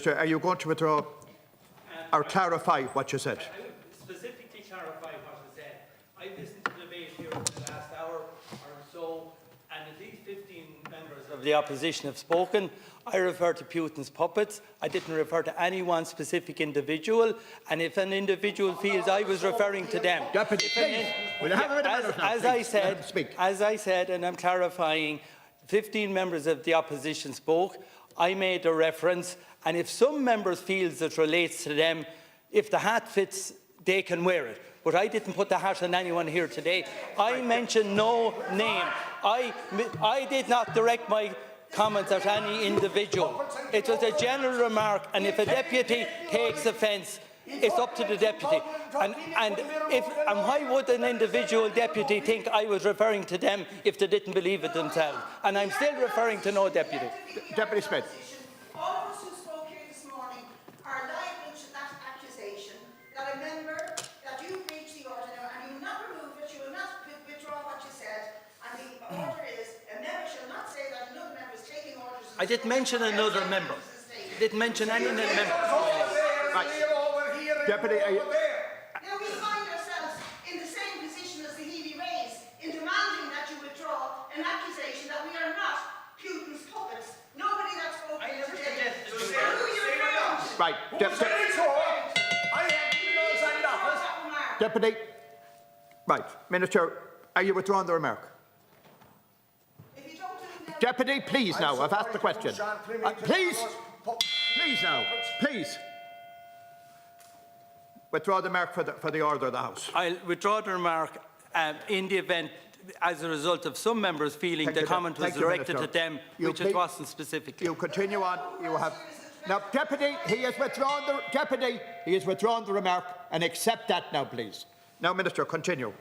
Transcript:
Are you going to withdraw or clarify what you said? I would specifically clarify what I said. I listened to the debate here for the last hour or so, and at least 15 members of the opposition have spoken. I refer to Putin's puppets. I didn't refer to any one specific individual, and if an individual feels I was referring to them, as I said, and I'm clarifying, 15 members of the opposition spoke. I made a reference, and if some members feel it relates to them, if the hat fits, they can wear it. But I didn't put the hat on anyone here today. I mentioned no name. I did not direct my comments at any individual. It was a general remark, and if a deputy takes offence, it's up to the deputy. And why would an individual deputy think I was referring to them if they didn't believe it themselves? And I'm still referring to no deputy. Deputy Smith. All of us who spoke here this morning are liable to that accusation that a member, that you breached the order and you will not remove it, you will not withdraw what you said, and the order is a member shall not say that another member is taking orders. I didn't mention another member. I didn't mention any member. Right. Deputy, now we find ourselves in the same position as the Healy raised in demanding that you withdraw an accusation that we are not Putin's puppets. Nobody that spoke here today. Who you referring to? right. Deputy. Right. Minister, are you withdrawing the remark? If you don't do it now, Deputy, please now. I've asked the question. Please. Please now. Please. Withdraw the remark for the order of the House. I'll withdraw the remark in the event, as a result of some members feeling the comment was directed to them, which it wasn't specifically. You continue on. You have now, Deputy. He has withdrawn the Deputy. He has withdrawn the remark, and accept that now, please. Now, Minister, continue.